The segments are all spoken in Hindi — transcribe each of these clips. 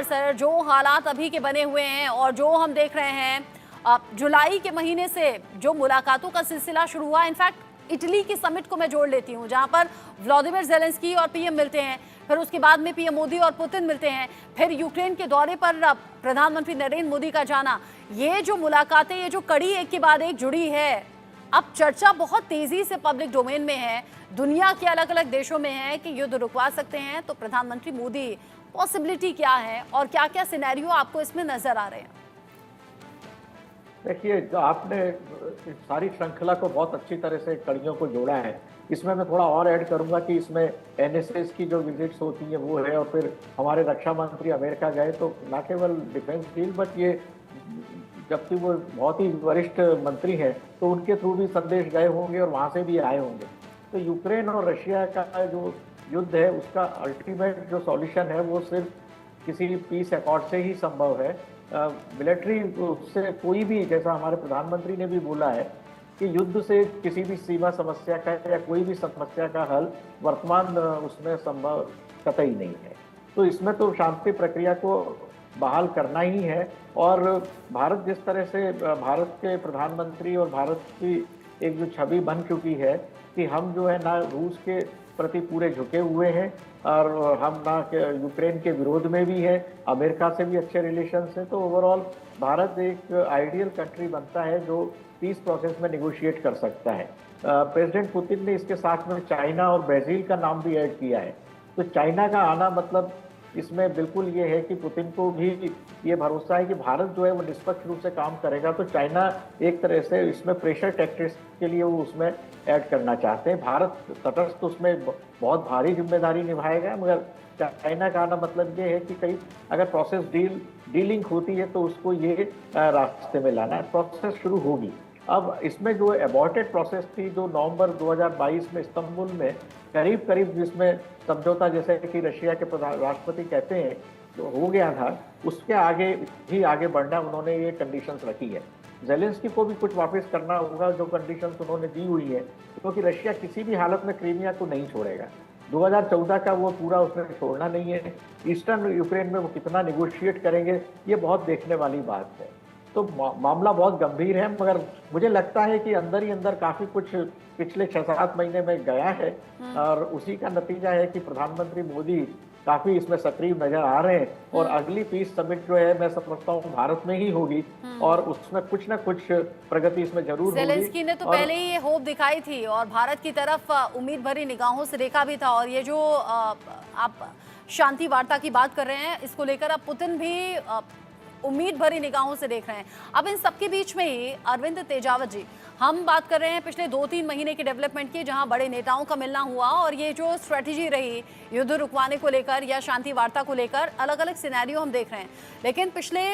सर, जो हालात अभी के बने हुए हैं और जो हम देख रहे हैं, जुलाई के महीने से जो मुलाकातों का सिलसिला शुरू हुआ, इनफैक्ट इटली की समिट को मैं जोड़ लेती हूं, जहां पर व्लादिमीर ज़ेलेंस्की और पीएम मिलते हैं, फिर उसके बाद में पीएम मोदी और पुतिन मिलते हैं, फिर यूक्रेन के दौरे पर प्रधानमंत्री नरेंद्र मोदी का जाना। ये जो मुलाकातें, ये जो कड़ी एक के बाद एक जुड़ी है, अब चर्चा बहुत तेजी से पब्लिक डोमेन में है, दुनिया के अलग अलग देशों में है कि युद्ध रुकवा सकते हैं तो प्रधानमंत्री मोदी, पॉसिबिलिटी क्या है और क्या क्या सिनेरियो आपको इसमें नजर आ रहे हैं? देखिए, जो आपने सारी श्रृंखला को बहुत अच्छी तरह से कड़ियों को जोड़ा है। इसमें मैं थोड़ा और ऐड करूंगा कि इसमें एनएसएस की जो विजिट्स होती हैं वो है, और फिर हमारे रक्षा मंत्री अमेरिका गए, तो न केवल डिफेंस डील बट ये, जबकि वो बहुत ही वरिष्ठ मंत्री हैं, तो उनके थ्रू भी संदेश गए होंगे और वहाँ से भी आए होंगे। तो यूक्रेन और रशिया का जो युद्ध है उसका अल्टीमेट जो सॉल्यूशन है वो सिर्फ किसी पीस अकॉर्ड से ही संभव है। मिलिट्री उससे कोई भी, जैसा हमारे प्रधानमंत्री ने भी बोला है कि युद्ध से किसी भी सीमा समस्या का या कोई भी समस्या का हल वर्तमान उसमें संभव कतई नहीं है। तो इसमें तो शांति प्रक्रिया को बहाल करना ही है। और भारत जिस तरह से, भारत के प्रधानमंत्री और भारत की एक जो छवि बन चुकी है कि हम जो है ना रूस के प्रति पूरे झुके हुए हैं, और हम ना यूक्रेन के विरोध में भी है, अमेरिका से भी अच्छे रिलेशंस हैं, तो ओवरऑल भारत एक आइडियल कंट्री बनता है जो पीस प्रोसेस में निगोशिएट कर सकता है। प्रेसिडेंट पुतिन ने इसके साथ में चाइना और ब्राज़ील का नाम भी ऐड किया है। तो चाइना का आना मतलब इसमें बिल्कुल ये है कि पुतिन को भी ये भरोसा है कि भारत जो है वो निष्पक्ष रूप से काम करेगा। तो चाइना एक तरह से इसमें प्रेशर टैक्टिक्स के लिए वो उसमें ऐड करना चाहते हैं। भारत तटस्थ उसमें बहुत भारी जिम्मेदारी निभाएगा, मगर चाइना का आना मतलब ये है कि कई अगर प्रोसेस डीलिंग होती है तो उसको ये रास्ते में लाना है। प्रोसेस शुरू होगी। अब इसमें जो एबॉर्टेड प्रोसेस थी जो नवंबर 2022 में इस्तांबुल में करीब करीब, जिसमें समझौता जैसे कि रशिया के राष्ट्रपति कहते हैं जो हो गया था, उसके आगे ही आगे बढ़ना उन्होंने ये कंडीशंस रखी है। जेलेंस्की को भी कुछ वापस करना होगा जो कंडीशंस उन्होंने दी हुई है, क्योंकि रशिया किसी भी हालत में क्रीमिया को नहीं छोड़ेगा। 2014 का वो पूरा उसने छोड़ना नहीं है। ईस्टर्न यूक्रेन में वो कितना निगोशिएट करेंगे ये बहुत देखने वाली बात है। तो मामला बहुत गंभीर है, मगर मुझे लगता है कि अंदर ही अंदर काफी कुछ पिछले 6-7 महीने में गया है, और उसी का नतीजा है कि प्रधानमंत्री मोदी काफी इसमें सक्रिय नजर आ रहे हैं। और अगली पीस समिट जो है मैं समझता हूँ भारत में ही होगी, और उसमें कुछ ना कुछ प्रगति इसमें जरूर होगी। ज़ेलेंस्की ने तो पहले ही ये होप दिखाई थी और भारत की तरफ उम्मीद भरी निगाहों से देखा भी था। और ये जो आप शांति वार्ता की बात कर रहे हैं, इसको लेकर अब पुतिन भी उम्मीद भरी निगाहों से देख रहे हैं। अब इन सबके बीच में ही अरविंद तेजावत जी, हम बात कर रहे हैं पिछले 2-3 महीने के डेवलपमेंट की, जहां बड़े नेताओं का मिलना हुआ और ये जो स्ट्रेटेजी रही युद्ध रुकवाने को लेकर या शांति वार्ता को लेकर, अलग अलग सिनेरियो हम देख रहे हैं। लेकिन पिछले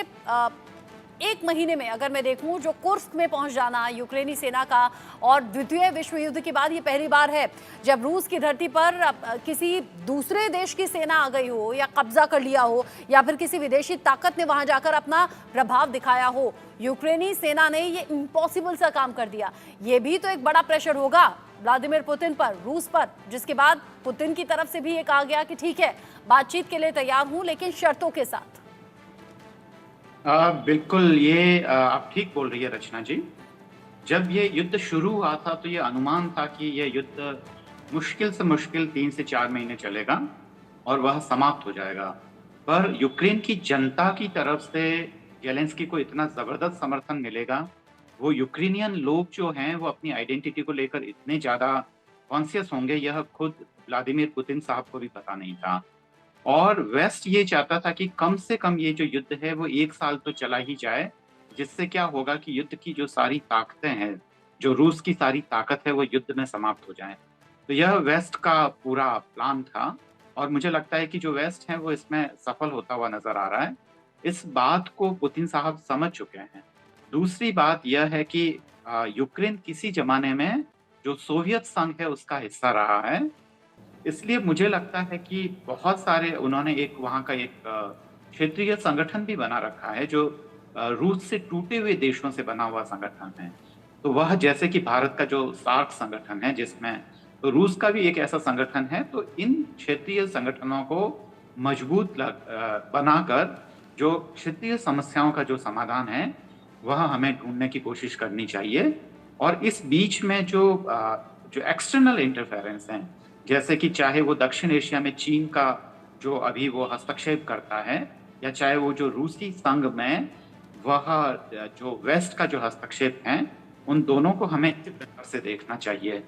1 महीने में अगर मैं देखूं, जो कुर्स्क में पहुंच जाना यूक्रेनी सेना का, और द्वितीय विश्व युद्ध के बाद ये पहली बार है जब रूस की धरती पर किसी दूसरे देश की सेना आ गई हो या कब्जा कर लिया हो, या फिर किसी विदेशी ताकत ने वहां जाकर अपना प्रभाव दिखाया हो। यूक्रेनी सेना ने ये इम्पॉसिबल सा काम कर दिया। ये भी तो एक बड़ा प्रेशर होगा व्लादिमीर पुतिन पर, रूस पर, जिसके बाद पुतिन की तरफ से भी ये कहा गया कि ठीक है, बातचीत के लिए तैयार हूं लेकिन शर्तों के साथ। बिल्कुल, ये आप ठीक बोल रही है रचना जी। जब ये युद्ध शुरू हुआ था तो ये अनुमान था कि ये युद्ध मुश्किल से मुश्किल 3 से 4 महीने चलेगा और वह समाप्त हो जाएगा। पर यूक्रेन की जनता की तरफ से ज़ेलेंस्की को इतना ज़बरदस्त समर्थन मिलेगा, वो यूक्रेनियन लोग जो हैं वो अपनी आइडेंटिटी को लेकर इतने ज़्यादा कॉन्शियस होंगे, यह खुद व्लादिमीर पुतिन साहब को भी पता नहीं था। और वेस्ट ये चाहता था कि कम से कम ये जो युद्ध है वो 1 साल तो चला ही जाए, जिससे क्या होगा कि युद्ध की जो सारी ताकतें हैं, जो रूस की सारी ताकत है, वो युद्ध में समाप्त हो जाए। तो यह वेस्ट का पूरा प्लान था, और मुझे लगता है कि जो वेस्ट है वो इसमें सफल होता हुआ नजर आ रहा है। इस बात को पुतिन साहब समझ चुके हैं। दूसरी बात यह है कि यूक्रेन किसी जमाने में जो सोवियत संघ है उसका हिस्सा रहा है, इसलिए मुझे लगता है कि बहुत सारे उन्होंने एक वहाँ का एक क्षेत्रीय संगठन भी बना रखा है जो रूस से टूटे हुए देशों से बना हुआ संगठन है। तो वह, जैसे कि भारत का जो सार्क संगठन है जिसमें, तो रूस का भी एक ऐसा संगठन है। तो इन क्षेत्रीय संगठनों को मजबूत बनाकर जो क्षेत्रीय समस्याओं का जो समाधान है वह हमें ढूंढने की कोशिश करनी चाहिए। और इस बीच में जो एक्सटर्नल इंटरफेरेंस हैं, जैसे कि चाहे वो दक्षिण एशिया में चीन का जो अभी वो हस्तक्षेप करता है, या चाहे वो जो रूसी संघ में वह जो वेस्ट का जो हस्तक्षेप है, उन दोनों को हमें इस प्रकार से देखना चाहिए।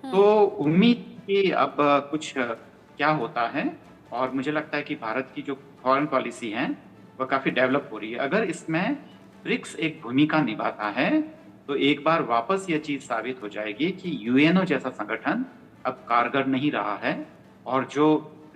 तो उम्मीद कि अब कुछ क्या होता है, और मुझे लगता है कि भारत की जो फॉरेन पॉलिसी है वह काफी डेवलप हो रही है। अगर इसमें ब्रिक्स एक भूमिका निभाता है तो एक बार वापस यह चीज साबित हो जाएगी कि यूएनओ जैसा संगठन अब कारगर नहीं रहा है, और जो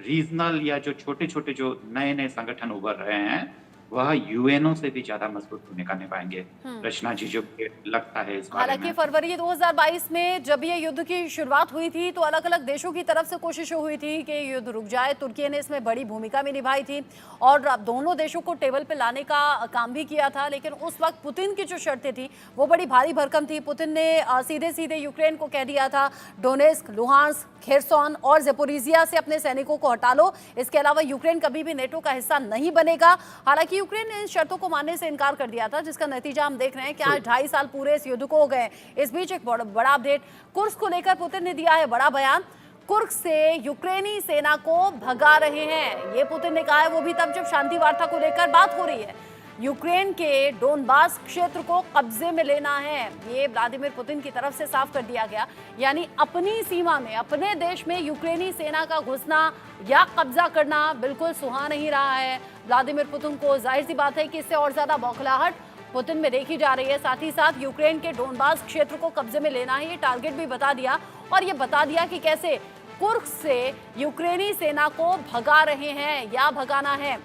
रीजनल या जो छोटे छोटे जो नए नए संगठन उभर रहे हैं वह यूएनओ से भी ज्यादा मजबूत भूमिका निभाएंगे। रचना जी, जो लगता है इस बारे हालांकि में। फरवरी 2022 में जब ये युद्ध की शुरुआत हुई थी तो अलग अलग देशों की तरफ से कोशिशें हुई थी कि युद्ध रुक जाए। तुर्की ने इसमें बड़ी भूमिका भी निभाई थी और दोनों देशों को टेबल पे लाने का काम भी किया था, लेकिन उस वक्त पुतिन की जो शर्तें थी वो बड़ी भारी भरकम थी। पुतिन ने सीधे सीधे यूक्रेन को कह दिया था डोनेस्क, लुहांस्क, खेरसोन और ज़ेपोरिजिया से अपने सैनिकों को हटा लो, इसके अलावा यूक्रेन कभी भी नेटो का हिस्सा नहीं बनेगा। हालांकि यूक्रेन ने इन शर्तों को मानने से इनकार कर दिया था, जिसका नतीजा हम देख रहे हैं कि आज 2.5 साल पूरे इस युद्ध को हो गए। इस बीच एक बड़ा अपडेट कुर्स्क को लेकर पुतिन ने दिया है बड़ा बयान। कुर्स्क से यूक्रेनी सेना को भगा रहे हैं, ये पुतिन ने कहा है, वो भी तब जब शांति वार्ता को लेकर बात हो रही है। यूक्रेन के डोनबास क्षेत्र को कब्जे में लेना है, ये व्लादिमीर पुतिन की तरफ से साफ कर दिया गया। यानी अपनी सीमा में, अपने देश में यूक्रेनी सेना का घुसना या कब्जा करना बिल्कुल सुहा नहीं रहा है व्लादिमीर पुतिन को। जाहिर सी बात है कि इससे और ज्यादा बौखलाहट पुतिन में देखी जा रही है। साथ ही साथ यूक्रेन के डोनबास क्षेत्र को कब्जे में लेना है, ये टारगेट भी बता दिया, और ये बता दिया कि कैसे कुर्स्क से यूक्रेनी सेना को भगा रहे हैं या भगाना है।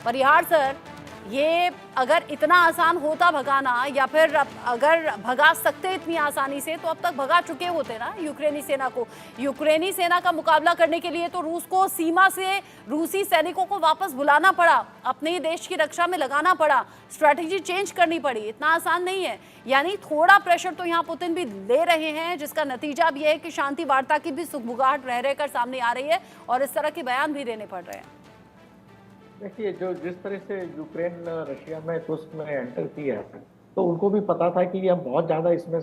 परिहार सर, ये अगर इतना आसान होता भगाना, या फिर अगर भगा सकते इतनी आसानी से, तो अब तक भगा चुके होते ना यूक्रेनी सेना को। यूक्रेनी सेना का मुकाबला करने के लिए तो रूस को सीमा से रूसी सैनिकों को वापस बुलाना पड़ा, अपने ही देश की रक्षा में लगाना पड़ा, स्ट्रैटेजी चेंज करनी पड़ी, इतना आसान नहीं है। यानी थोड़ा प्रेशर तो यहाँ पुतिन भी ले रहे हैं, जिसका नतीजा अब यह है कि शांति वार्ता की भी सुगबुगाहट रह रहकर सामने आ रही है और इस तरह के बयान भी देने पड़ रहे हैं। देखिए, जो जिस तरह से यूक्रेन रशिया में कुर्स्क में एंटर किया है, तो उनको भी पता था कि हम बहुत ज्यादा इसमें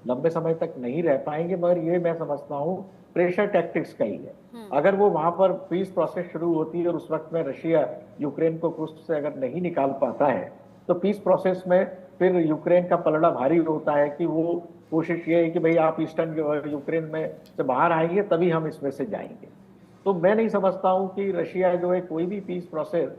लंबे समय तक नहीं रह पाएंगे, मगर ये मैं समझता हूँ प्रेशर टैक्टिक्स का ही है। अगर वो वहां पर पीस प्रोसेस शुरू होती है और उस वक्त में रशिया यूक्रेन को कुर्स्क से अगर नहीं निकाल पाता है, तो पीस प्रोसेस में फिर यूक्रेन का पलड़ा भारी होता है कि वो कोशिश ये है कि भाई आप ईस्टर्न यूक्रेन में से बाहर आएंगे तभी हम इसमें से जाएंगे। तो मैं नहीं समझता हूं कि रशिया जो है कोई भी पीस प्रोसेस,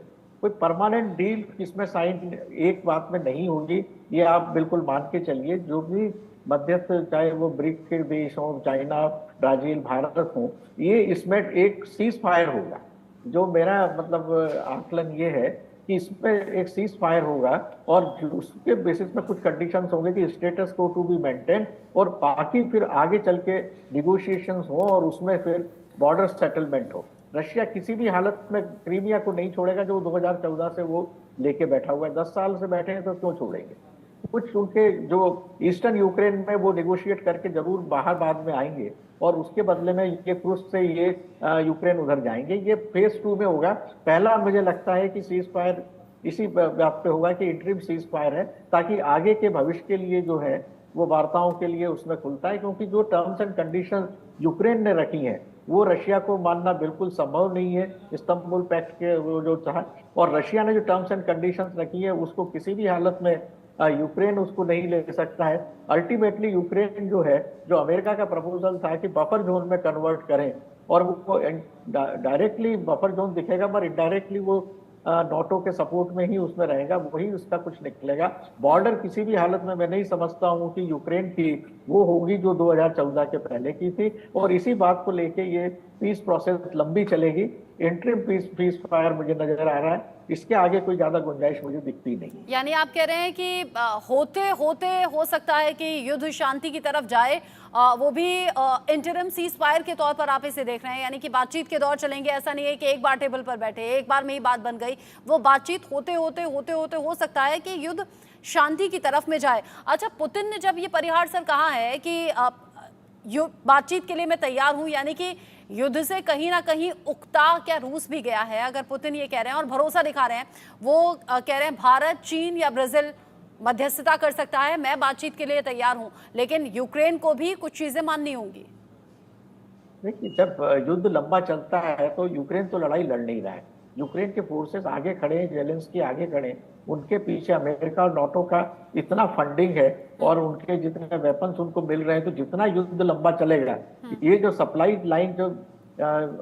कोई परमानेंट डील इसमें साइन एक बात में नहीं होगी, ये आप बिल्कुल मान के चलिए। जो भी मध्यस्थ, चाहे वो ब्रिक्स के देश हो, चाइना, ब्राजील, भारत हो, ये इसमें एक सीज फायर होगा। जो मेरा मतलब आकलन ये है कि इसमें एक सीज फायर होगा और उसके बेसिस में कुछ कंडीशंस होंगे कि स्टेटस को टू बी मेंटेन, और बाकी फिर आगे चल के निगोशिएशंस हो और उसमें फिर बॉर्डर सेटलमेंट हो। रशिया किसी भी हालत में क्रीमिया को नहीं छोड़ेगा, जो 2014 से वो लेके बैठा हुआ है। 10 साल से बैठे हैं तो क्यों छोड़ेंगे? कुछ उनके जो ईस्टर्न यूक्रेन में वो निगोशिएट करके जरूर बाहर बाद में आएंगे, और उसके बदले में ये कुर्स्क से ये यूक्रेन उधर जाएंगे। ये फेज 2 में होगा। पहला मुझे लगता है कि सीज फायर इसी बात पे होगा कि इंटरिम सीज फायर है, ताकि आगे के भविष्य के लिए जो है वो वार्ताओं के लिए उसमें खुलता है। क्योंकि जो टर्म्स एंड कंडीशन यूक्रेन ने रखी हैं वो रशिया को मानना बिल्कुल संभव नहीं है, इस्तांबुल पैक्ट के वो जो चाह, और रशिया ने जो टर्म्स एंड कंडीशंस रखी है उसको किसी भी हालत में यूक्रेन उसको नहीं ले सकता है। अल्टीमेटली यूक्रेन जो है, जो अमेरिका का प्रपोजल था कि बफर जोन में कन्वर्ट करें, और वो डायरेक्टली बफर जोन दिखेगा पर इनडायरेक्टली वो नाटो के सपोर्ट में ही उसमें रहेगा, वही उसका कुछ निकलेगा। बॉर्डर किसी भी हालत में मैं नहीं समझता हूँ कि यूक्रेन की वो होगी जो 2014 के पहले की थी, और इसी बात को लेके ये पीस प्रोसेस लंबी चलेगी। इंटरिम पीस फायर मुझे नजर आ रहा है, इसके आगे कोई ज्यादा गुंजाइश मुझे दिखती नहीं। यानी आप कह रहे हैं कि होते होते हो सकता है कि युद्ध शांति की तरफ जाए, वो भी इंटरिम सीज फायर के तौर पर आप इसे देख रहे हैं, यानी कि बातचीत के दौर चलेंगे। ऐसा नहीं है कि एक बार टेबल पर बैठे, एक बार में ही बात बन गई, वो बातचीत होते होते हो सकता है कि युद्ध शांति की तरफ में जाए। अच्छा, पुतिन ने जब ये परिहार सर कहा है कि बातचीत के लिए मैं तैयार हूं, यानी कि युद्ध से कहीं ना कहीं उकता क्या रूस भी गया है? अगर पुतिन ये कह रहे हैं और भरोसा दिखा रहे हैं, वो कह रहे हैं भारत, चीन या ब्राजील मध्यस्थता कर सकता है, मैं बातचीत के लिए तैयार हूं, लेकिन यूक्रेन को भी कुछ चीजें माननी होंगी। देखिए, जब युद्ध लंबा चलता है तो यूक्रेन तो लड़ाई लड़ नहीं रहा है। यूक्रेन के फोर्सेस आगे खड़े हैं, जेलेंस्की आगे खड़े हैं, उनके पीछे अमेरिका और नाटो का इतना फंडिंग है और उनके जितने वेपन्स उनको मिल रहे हैं, तो जितना युद्ध लंबा चलेगा, ये जो सप्लाई लाइन जो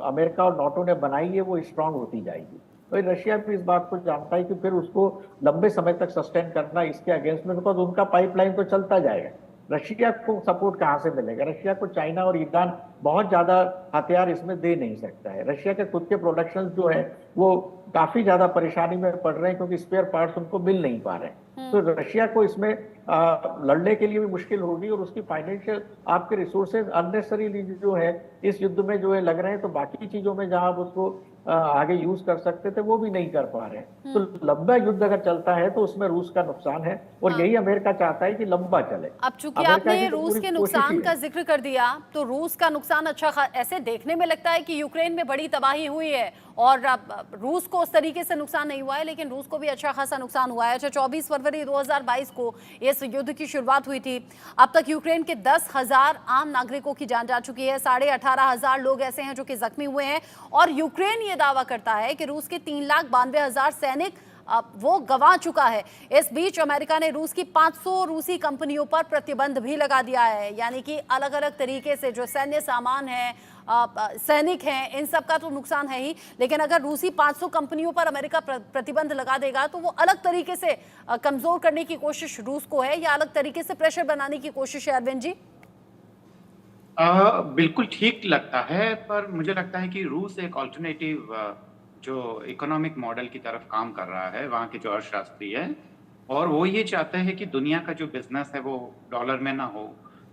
अमेरिका और नाटो ने बनाई है वो स्ट्रांग होती जाएगी। तो रशिया भी इस बात को जानता है कि फिर उसको लंबे समय तक सस्टेन करना इसके अगेंस्ट में, बिकॉज उनका पाइपलाइन तो चलता जाएगा। रशिया को सपोर्ट कहाँ से मिलेगा? रशिया को चाइना और ईरान बहुत ज्यादा हथियार इसमें दे नहीं सकता है। रशिया के खुद के प्रोडक्शन जो है वो काफी ज्यादा परेशानी में पड़ रहे हैं, क्योंकि स्पेयर पार्ट्स उनको मिल नहीं पा रहे हैं। तो रशिया को इसमें लड़ने के लिए भी मुश्किल होगी, और उसकी फाइनेंशियल आपके रिसोर्सेज अननेसेसरीली जो है इस युद्ध में जो है लग रहे हैं, तो बाकी चीजों में जहां आप उसको आगे यूज कर सकते थे वो भी नहीं कर पा रहे हैं। तो लंबा युद्ध अगर चलता है तो उसमें रूस का नुकसान है, और यही अमेरिका चाहता है कि लंबा चले। अब चूंकि आपने रूस के नुकसान का जिक्र कर दिया, तो रूस का नुकसान ऐसे देखने में लगता है कि यूक्रेन में बड़ी तबाही हुई है और रूस को उस तरीके से नुकसान नहीं हुआ है, लेकिन रूस को भी अच्छा खासा नुकसान हुआ है। अच्छा, 24 फरवरी 2022 को इस युद्ध की शुरुआत हुई थी। अब तक यूक्रेन के 10,000 आम नागरिकों की जान जा चुकी है, 18,500 लोग ऐसे हैं जो कि जख्मी हुए हैं, और यूक्रेन ये दावा करता है कि रूस के 3,92,000 सैनिक वो गंवा चुका है। इस बीच अमेरिका ने रूस की 500 रूसी कंपनियों पर प्रतिबंध भी लगा दिया है, यानी कि अलग अलग तरीके से जो सैन्य सामान है, सैनिक हैं, इन सब का तो नुकसान है ही, लेकिन अगर रूसी 500 कंपनियों पर अमेरिका प्रतिबंध लगा देगा तो वो अलग तरीके से कमजोर करने की कोशिश रूस को है, या अलग तरीके से प्रेशर बनाने की कोशिश है? अरविंद जी, बिल्कुल ठीक लगता है, पर मुझे लगता है कि रूस एक ऑल्टरनेटिव जो इकोनॉमिक मॉडल की तरफ काम कर रहा है, वहाँ के जो अर्थशास्त्री है, और वो ये चाहते हैं कि दुनिया का जो बिजनेस है वो डॉलर में ना हो।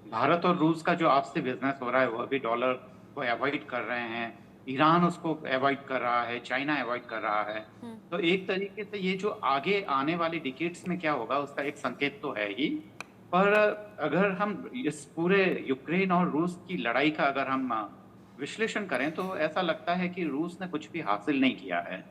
भारत और रूस का जो आपसे बिजनेस हो रहा है वह भी डॉलर को अवॉइड कर रहे हैं, ईरान उसको अवॉइड कर रहा है, चाइना अवॉइड कर रहा है। तो एक तरीके से ये जो आगे आने वाले डिकेड्स में क्या होगा उसका एक संकेत तो है ही। पर अगर हम इस पूरे यूक्रेन और रूस की लड़ाई का अगर हम विश्लेषण करें तो ऐसा लगता है कि रूस ने कुछ भी हासिल नहीं किया है।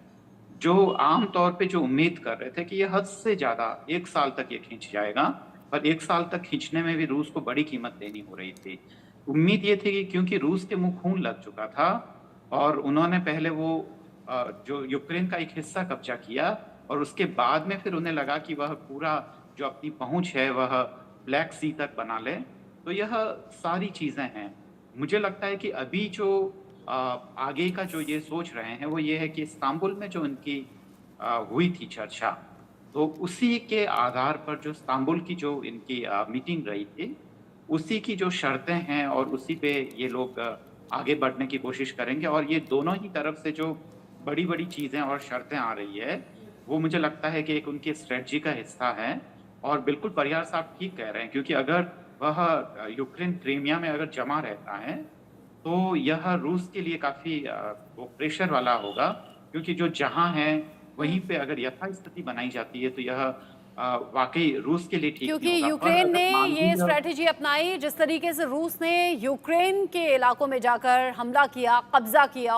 जो आम तौर पे जो उम्मीद कर रहे थे कि ये हद से ज्यादा 1 साल तक ये खींच जाएगा, पर 1 साल तक खींचने में भी रूस को बड़ी कीमत देनी हो रही थी। उम्मीद ये थी कि क्योंकि रूस के मुंह खून लग चुका था और उन्होंने पहले वो जो यूक्रेन का एक हिस्सा कब्जा किया, और उसके बाद में फिर उन्हें लगा कि वह पूरा जो अपनी पहुंच है वह ब्लैक सी तक बना ले। तो यह सारी चीजें हैं। मुझे लगता है कि अभी जो आगे का जो ये सोच रहे हैं वो ये है कि इस्तांबुल में जो इनकी हुई थी चर्चा, तो उसी के आधार पर जो इस्तांबुल की जो इनकी मीटिंग रही थी, उसी की जो शर्तें हैं और उसी पे ये लोग आगे बढ़ने की कोशिश करेंगे। और ये दोनों ही तरफ से जो बड़ी बड़ी चीजें और शर्तें आ रही है वो मुझे लगता है कि एक उनकी स्ट्रेटजी का हिस्सा है। और बिल्कुल परिहार साहब ठीक कह रहे हैं, क्योंकि अगर वह यूक्रेन क्रीमिया में अगर जमा रहता है तो यह रूस के लिए काफी वो प्रेशर वाला होगा, क्योंकि जो जहां है वहीं पे अगर यथास्थिति बनाई जाती है तो यह वाकई रूस के लिए ठीक क्योंकि नहीं होगा। यूक्रेन ने ये स्ट्रेटेजी अपनाई, जिस तरीके से रूस ने यूक्रेन के इलाकों में जाकर हमला किया, कब्जा किया